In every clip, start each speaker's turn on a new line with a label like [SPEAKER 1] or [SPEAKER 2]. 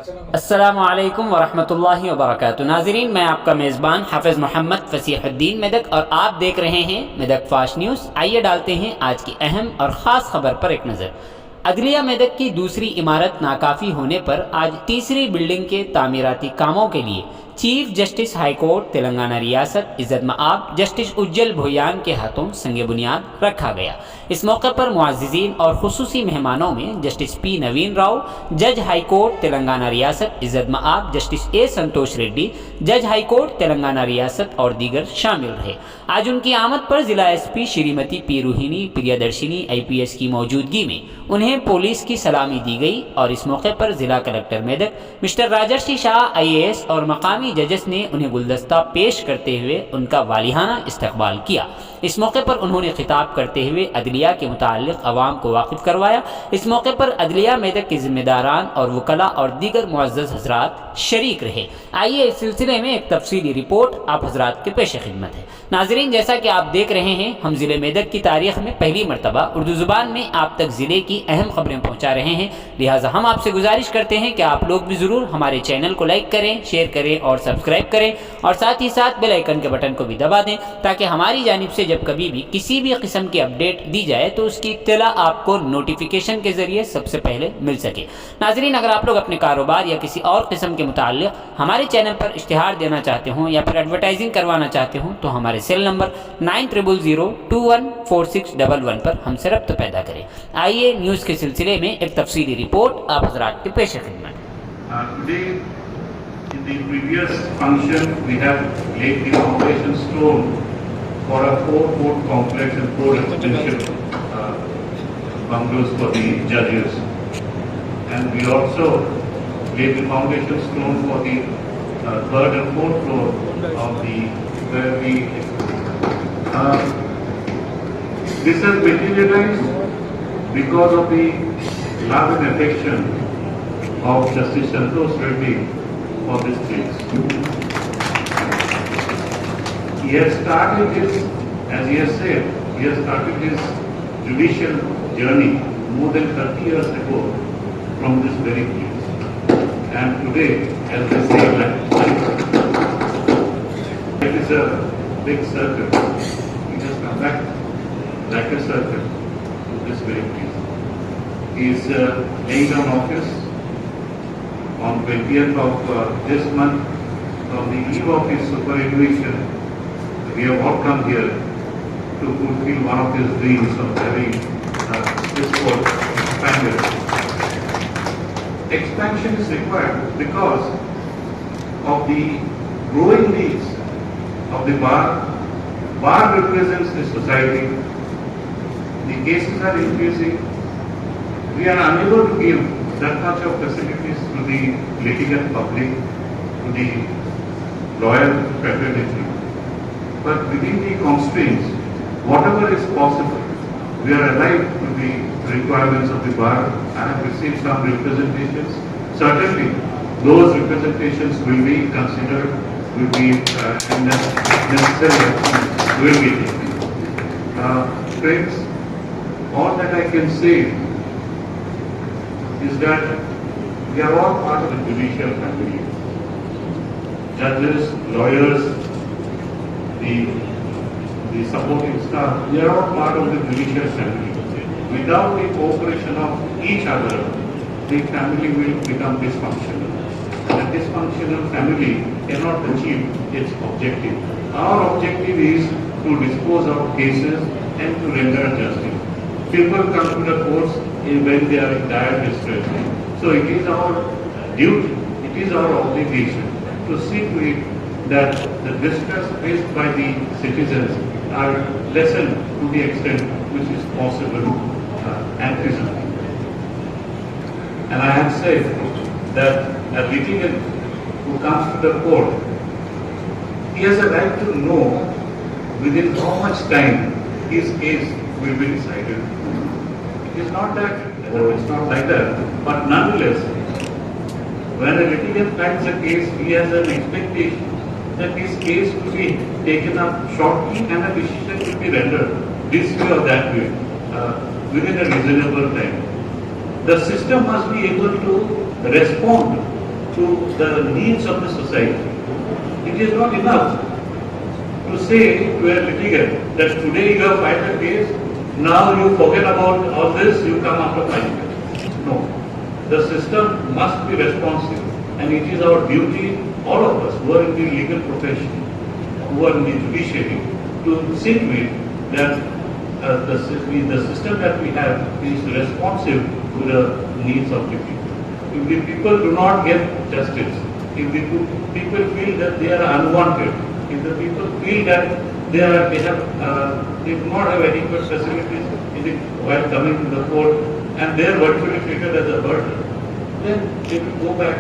[SPEAKER 1] अस्सलामुअलैकुम वरहमतुल्लाहि वबरकातुहू। नाज़रीन, मैं आपका मेज़बान हाफिज़ मोहम्मद फसीहुद्दीन मेदक और आप देख रहे हैं मेदक फास्ट न्यूज़। आइए डालते हैं आज की अहम और ख़ास खबर पर एक नज़र। अदलिया मेदक की दूसरी इमारत नाकाफ़ी होने पर आज तीसरी बिल्डिंग के तामीराती कामों के लिए chief justice high court Telangana रियासत इज़्ज़त मआब जस्टिस उज्जल भुयान के हाथों संगे बुनियाद रखा गया। इस मौके पर मुअज़्ज़िज़ीन और खصوصी मेहमानों में जस्टिस पी नवीन राव, जज हाई कोर्ट तेलंगाना रियासत इज़्ज़त मआब जस्टिस ए संतोष रेड्डी, जज हाई कोर्ट तेलंगाना रियासत और दीगर शामिल रहे। आज उनकी आमद पर जिला SP Shrimati P Rohini Priyadarshini IPS की मौजूदगी में उन्हें पुलिस की सलामी दी गई और इस मौके पर जिला कलेक्टर मेदक मिस्टर राजर्षि शाह IAS और मकामी जजेस ने उन्हें गुलदस्ता पेश करते हुए उनका वालिहाना इस्तकबाल किया। इस मौके पर उन्होंने खिताब करते हुए अदलिया के मुताल्लिक़ अवाम को वाकिफ़ करवाया। इस मौके पर अदलिया मेदक के ज़िम्मेदारान और वकला और दीगर मुअज़्ज़ज़ हज़रात शरीक रहे। आइए इस सिलसिले में एक तफसीली रिपोर्ट आप हज़रात के पेश खिदमत है। नाज़रीन, जैसा कि आप देख रहे हैं, हम ज़िले मेदक की तारीख़ में पहली मरतबा उर्दू ज़ुबान में आप तक ज़िले की अहम खबरें पहुँचा रहे हैं। लिहाजा हम आपसे गुजारिश करते हैं कि आप लोग भी ज़रूर हमारे चैनल को लाइक करें, शेयर करें और सब्सक्राइब करें और साथ ही साथ बेल आइकन के बटन को भी दबा दें ताकि हमारी जानिब से जब कभी भी किसी भी किस्म की अपडेट दी जाए तो उसकी इत्तला आपको नोटिफिकेशन के ज़रिए सबसे पहले मिल सके। नाज़रीन, अगर आप लोग अपने कारोबार या किसी और किस्म के मुताल्लिक़ हमारे चैनल पर इश्तिहार देना चाहते हों या फिर एडवर्टाइजिंग करवाना चाहते हों तो हमारे सेल नंबर 9000214611 पर हमसे रब्त पैदा करें। आइए न्यूज़ के सिलसिले में एक तफसीली रिपोर्ट आप हज़रात के पेश खिदमत।
[SPEAKER 2] In the previous function, we have laid the foundation stone for a 4-court complex and 4 residential bungalows for the judges, and we also laid the foundation stone for the 3rd and 4th floor of the where we. This has materialized because of the love and affection of Justice Santosh Reddy for this case. He has started his, as he has said, he has started his judicial journey more than 30 years ago from this very place. And today, as they say, it is a big circle. He has come back like a circle to this very place. He is laying down office on 20th of this month. On the eve of his superannuation, we have all come here to fulfill one of his dreams of having this court expanded. Expansion is required because of the growing needs of the bar. Bar represents the society. The cases are increasing. We are unable to give that much of facilities to the litigant public, to the lawyer fraternity. But within the constraints, whatever is possible, we are alive to the requirements of the bar. I have received some representations. Certainly, those representations will be considered, will be and necessary will be taken. Friends, all that I can say is that we are all part of the judicial family. Judges, lawyers, the supporting staff, we are all part of the judicial family. Without the cooperation of each other, the family will become dysfunctional. And a dysfunctional family cannot achieve its objective. Our objective is to dispose of cases and to render justice. People come to the courts when they are in dire distress. So it is our duty, it is our obligation to see to it that the distress faced by the citizens are lessened to the extent which is possible and feasible. And I have said that a litigant who comes to the court, he has a right to know within how much time his case will be decided. It is not that, it's not like that, but nonetheless, when a litigant finds a case, he has an expectation that his case will be taken up shortly and a decision will be rendered this way or that way within a reasonable time. The system must be able to respond to the needs of the society. It is not enough to say to a litigant that today you have filed a case, now you forget about all this, you come after 5 years. No. The system must be responsive, and it is our duty, all of us who are in the legal profession, who are in the judiciary, to see to it that the system that we have is responsive to the needs of the people. If the people do not get justice, if the people feel that they are unwanted, if the people feel that they do not have adequate facilities while coming to the court, and they are virtually treated as a burden, then they will go back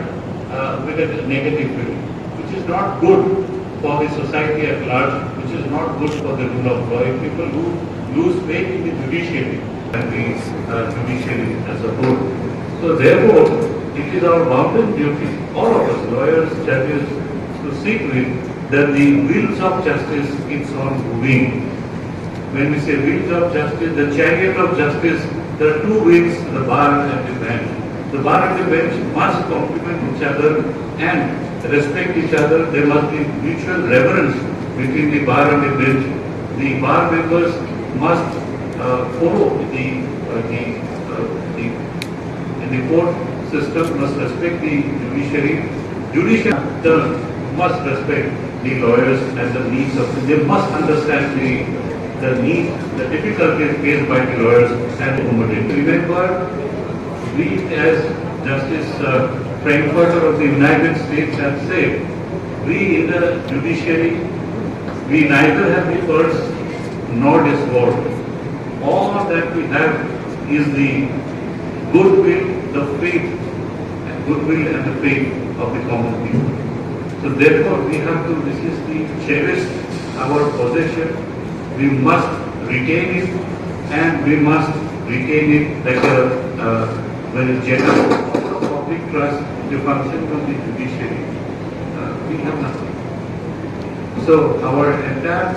[SPEAKER 2] with a negative feeling, which is not good for the society at large, which is not good for the rule of law. If people lose faith in the judiciary and the judiciary as a whole. So therefore, it is our bounden duty, all of us, lawyers, judges, to see to it that the wheels of justice keeps on moving. When we say wheels of justice, the chariot of justice, there are two wheels, the bar and the bench. The bar and the bench must complement each other and respect each other. There must be mutual reverence between the bar and the bench. The bar members must follow the court system, must respect the judiciary. Judiciary must respect the lawyers and the needs of them. They must understand the needs, the difficulties faced by the lawyers and accommodate. Remember, we as Justice Frankfurter of the United States have said, we in the judiciary, we neither have the purse nor the sword. All that we have is the goodwill, the faith, goodwill and the faith of the common people. So therefore we have to, this is the cherish our possession, we must retain it, and we must retain it like a very general public trust, the function of the judiciary. We have nothing. So our entire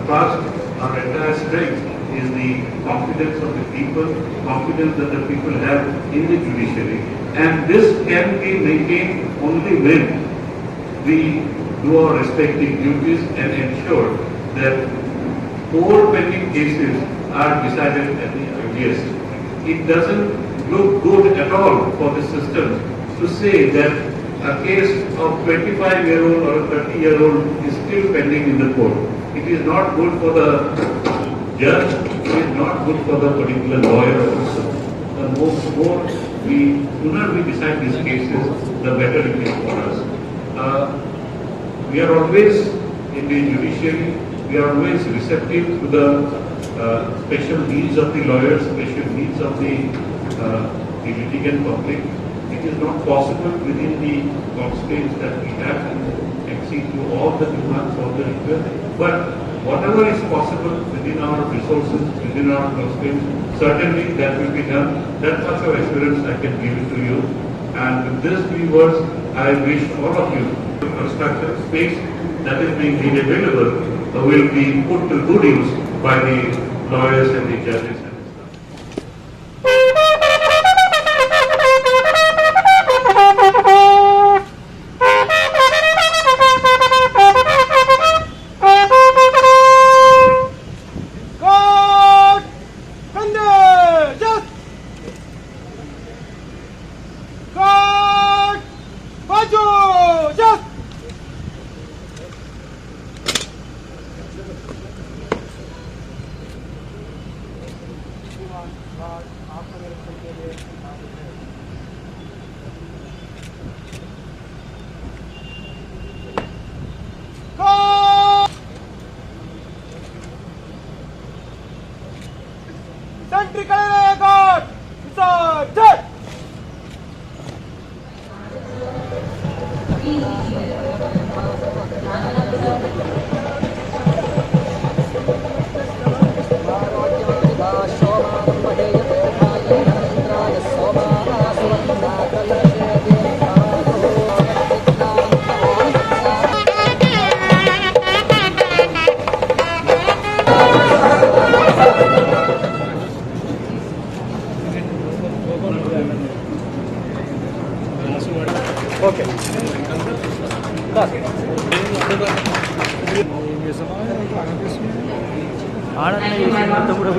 [SPEAKER 2] trust, our entire strength is the confidence of the people, confidence that the people have in the judiciary. And this can be maintained only when we do our respective duties and ensure that all pending cases are decided at the earliest. It doesn't look good at all for the system to say that a case of 25-year-old or a 30-year-old is still pending in the court. It is not good for the judge, it is not good for the particular lawyer also. The more sooner we decide these cases, the better it is for us. We are always in the judiciary, we are always receptive to the special needs of the lawyers, special needs of the litigant public. It is not possible within the constraints that we have to accede to all the demands of the request, but whatever is possible within our resources, within our constraints, certainly that will be done. That much of assurance I can give it to you. And with these few words, I wish all of you the infrastructure space that is being made available will be put to good use by the lawyers and the judges.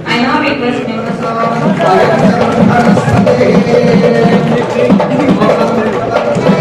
[SPEAKER 3] I now request members of